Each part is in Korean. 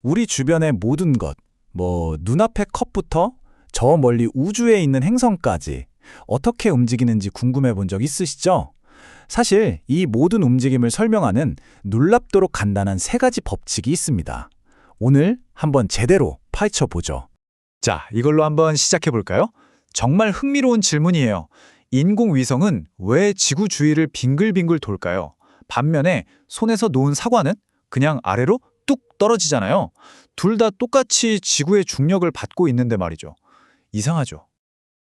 우리 주변의 모든 것, 눈앞의 컵부터 저 멀리 우주에 있는 행성까지 어떻게 움직이는지 궁금해 본 적 있으시죠? 사실 이 모든 움직임을 설명하는 놀랍도록 간단한 세 가지 법칙이 있습니다. 오늘 한번 제대로 파헤쳐 보죠. 자, 이걸로 한번 시작해 볼까요? 정말 흥미로운 질문이에요. 인공위성은 왜 지구 주위를 빙글빙글 돌까요? 반면에 손에서 놓은 사과는 그냥 아래로 뚝 떨어지잖아요. 둘 다 똑같이 지구의 중력을 받고 있는데 말이죠. 이상하죠?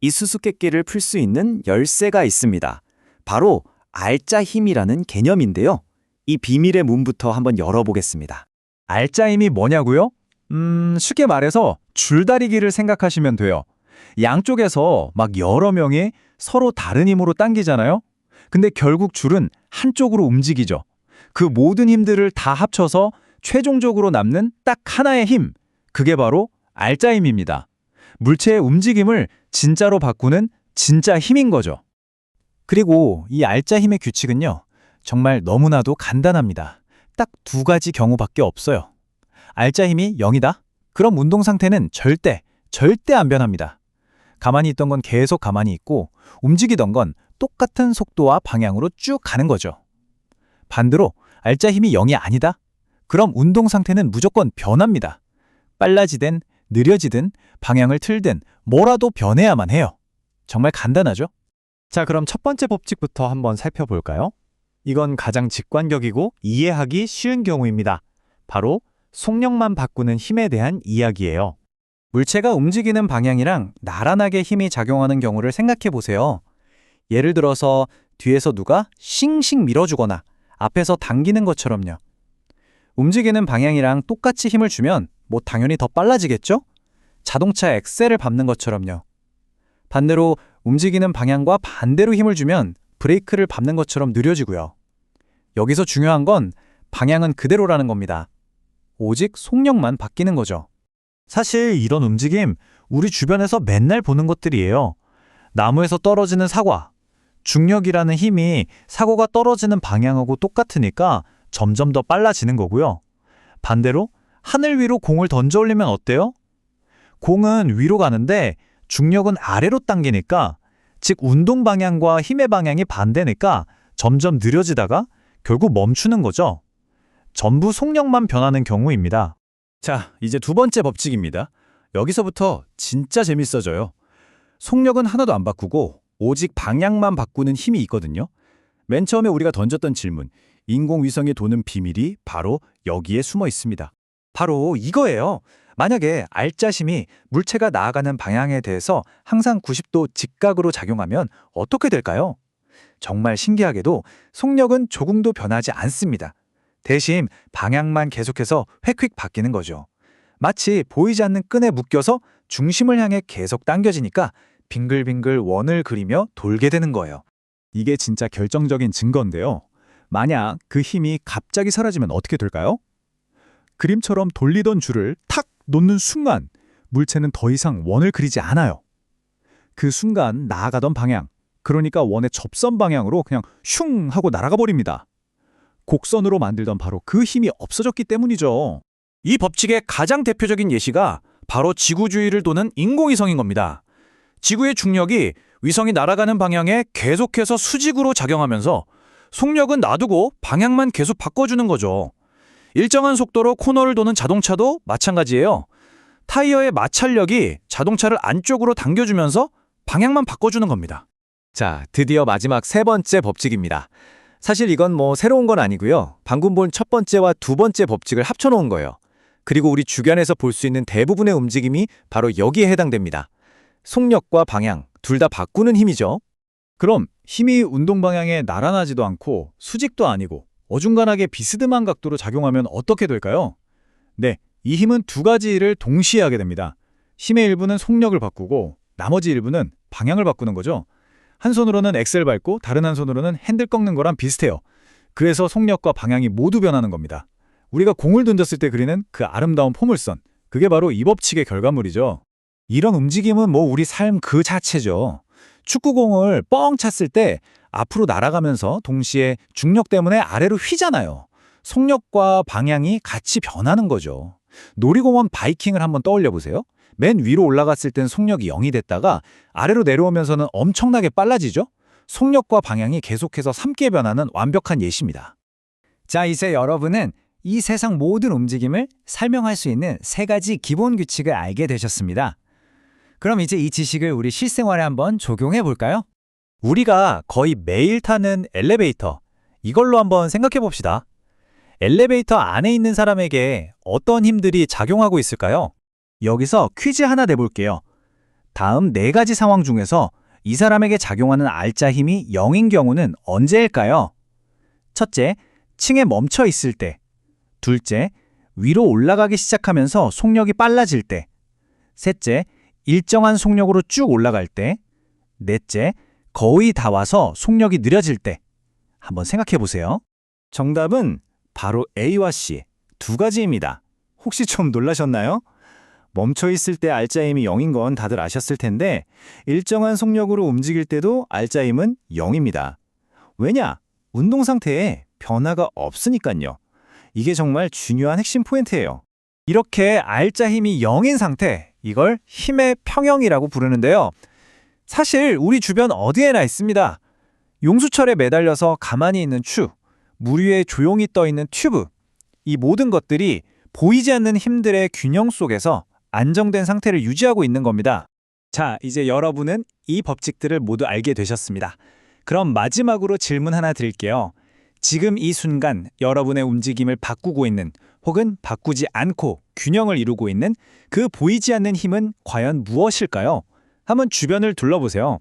이 수수께끼를 풀 수 있는 열쇠가 있습니다. 바로 알짜 힘이라는 개념인데요. 이 비밀의 문부터 한번 열어보겠습니다. 알짜 힘이 뭐냐고요? 쉽게 말해서 줄다리기를 생각하시면 돼요. 양쪽에서 막 여러 명이 서로 다른 힘으로 당기잖아요. 근데 결국 줄은 한쪽으로 움직이죠. 그 모든 힘들을 다 합쳐서 최종적으로 남는 딱 하나의 힘. 그게 바로 알짜 힘입니다. 물체의 움직임을 진짜로 바꾸는 진짜 힘인 거죠. 그리고 이 알짜 힘의 규칙은요, 정말 너무나도 간단합니다. 딱 두 가지 경우밖에 없어요. 알짜 힘이 0이다? 그럼 운동 상태는 절대 안 변합니다. 가만히 있던 건 계속 가만히 있고 움직이던 건 똑같은 속도와 방향으로 쭉 가는 거죠. 반대로 알짜 힘이 0이 아니다? 그럼 운동 상태는 무조건 변합니다. 빨라지든 느려지든 방향을 틀든 뭐라도 변해야만 해요. 정말 간단하죠? 자, 그럼 첫 번째 법칙부터 한번 살펴볼까요? 이건 가장 직관적이고 이해하기 쉬운 경우입니다. 바로 속력만 바꾸는 힘에 대한 이야기예요. 물체가 움직이는 방향이랑 나란하게 힘이 작용하는 경우를 생각해 보세요. 예를 들어서 뒤에서 누가 싱싱 밀어주거나 앞에서 당기는 것처럼요. 움직이는 방향이랑 똑같이 힘을 주면 당연히 더 빨라지겠죠? 자동차 엑셀을 밟는 것처럼요. 반대로 움직이는 방향과 반대로 힘을 주면 브레이크를 밟는 것처럼 느려지고요. 여기서 중요한 건 방향은 그대로라는 겁니다. 오직 속력만 바뀌는 거죠. 사실 이런 움직임 우리 주변에서 맨날 보는 것들이에요. 나무에서 떨어지는 사과. 중력이라는 힘이 사과가 떨어지는 방향하고 똑같으니까 점점 더 빨라지는 거고요. 반대로 하늘 위로 공을 던져 올리면 어때요? 공은 위로 가는데 중력은 아래로 당기니까, 즉 운동 방향과 힘의 방향이 반대니까 점점 느려지다가 결국 멈추는 거죠. 전부 속력만 변하는 경우입니다. 자, 이제 두 번째 법칙입니다. 여기서부터 진짜 재밌어져요. 속력은 하나도 안 바꾸고 오직 방향만 바꾸는 힘이 있거든요. 맨 처음에 우리가 던졌던 질문, 인공위성이 도는 비밀이 바로 여기에 숨어 있습니다. 바로 이거예요. 만약에 알짜심이 물체가 나아가는 방향에 대해서 항상 90도 직각으로 작용하면 어떻게 될까요? 정말 신기하게도 속력은 조금도 변하지 않습니다. 대신 방향만 계속해서 휙휙 바뀌는 거죠. 마치 보이지 않는 끈에 묶여서 중심을 향해 계속 당겨지니까 빙글빙글 원을 그리며 돌게 되는 거예요. 이게 진짜 결정적인 증거인데요. 만약 그 힘이 갑자기 사라지면 어떻게 될까요? 그림처럼 돌리던 줄을 탁 놓는 순간 물체는 더 이상 원을 그리지 않아요. 그 순간 나아가던 방향, 그러니까 원의 접선 방향으로 그냥 슝 하고 날아가 버립니다. 곡선으로 만들던 바로 그 힘이 없어졌기 때문이죠. 이 법칙의 가장 대표적인 예시가 바로 지구 주위를 도는 인공위성인 겁니다. 지구의 중력이 위성이 날아가는 방향에 계속해서 수직으로 작용하면서 속력은 놔두고 방향만 계속 바꿔주는 거죠. 일정한 속도로 코너를 도는 자동차도 마찬가지예요. 타이어의 마찰력이 자동차를 안쪽으로 당겨주면서 방향만 바꿔주는 겁니다. 자, 드디어 마지막 세 번째 법칙입니다. 사실 이건 새로운 건 아니고요. 방금 본 첫 번째와 두 번째 법칙을 합쳐놓은 거예요. 그리고 우리 주변에서 볼 수 있는 대부분의 움직임이 바로 여기에 해당됩니다. 속력과 방향, 둘 다 바꾸는 힘이죠. 그럼 힘이 운동 방향에 나란하지도 않고 수직도 아니고 어중간하게 비스듬한 각도로 작용하면 어떻게 될까요? 네, 이 힘은 두 가지 일을 동시에 하게 됩니다. 힘의 일부는 속력을 바꾸고 나머지 일부는 방향을 바꾸는 거죠. 한 손으로는 엑셀 밟고 다른 한 손으로는 핸들 꺾는 거랑 비슷해요. 그래서 속력과 방향이 모두 변하는 겁니다. 우리가 공을 던졌을 때 그리는 그 아름다운 포물선, 그게 바로 이 법칙의 결과물이죠. 이런 움직임은 우리 삶 그 자체죠. 축구공을 뻥 찼을 때 앞으로 날아가면서 동시에 중력 때문에 아래로 휘잖아요. 속력과 방향이 같이 변하는 거죠. 놀이공원 바이킹을 한번 떠올려 보세요. 맨 위로 올라갔을 땐 속력이 0이 됐다가 아래로 내려오면서는 엄청나게 빨라지죠? 속력과 방향이 계속해서 함께 변하는 완벽한 예시입니다. 자, 이제 여러분은 이 세상 모든 움직임을 설명할 수 있는 3가지 기본 규칙을 알게 되셨습니다. 그럼 이제 이 지식을 우리 실생활에 한번 적용해 볼까요? 우리가 거의 매일 타는 엘리베이터, 이걸로 한번 생각해 봅시다. 엘리베이터 안에 있는 사람에게 어떤 힘들이 작용하고 있을까요? 여기서 퀴즈 하나 내볼게요. 다음 4가지 상황 중에서 이 사람에게 작용하는 알짜 힘이 0인 경우는 언제일까요? 첫째, 층에 멈춰 있을 때. 둘째, 위로 올라가기 시작하면서 속력이 빨라질 때. 셋째, 일정한 속력으로 쭉 올라갈 때. 넷째, 거의 다 와서 속력이 느려질 때. 한번 생각해 보세요. 정답은 바로 A와 C, 2가지입니다. 혹시 좀 놀라셨나요? 멈춰 있을 때 알짜 힘이 0인 건 다들 아셨을 텐데 일정한 속력으로 움직일 때도 알짜 힘은 0입니다. 왜냐? 운동 상태에 변화가 없으니까요. 이게 정말 중요한 핵심 포인트예요. 이렇게 알짜 힘이 0인 상태, 이걸 힘의 평형이라고 부르는데요. 사실 우리 주변 어디에나 있습니다. 용수철에 매달려서 가만히 있는 추, 물 위에 조용히 떠 있는 튜브, 이 모든 것들이 보이지 않는 힘들의 균형 속에서 안정된 상태를 유지하고 있는 겁니다. 자, 이제 여러분은 이 법칙들을 모두 알게 되셨습니다. 그럼 마지막으로 질문 하나 드릴게요. 지금 이 순간 여러분의 움직임을 바꾸고 있는 혹은 바꾸지 않고 균형을 이루고 있는 그 보이지 않는 힘은 과연 무엇일까요? 한번 주변을 둘러보세요.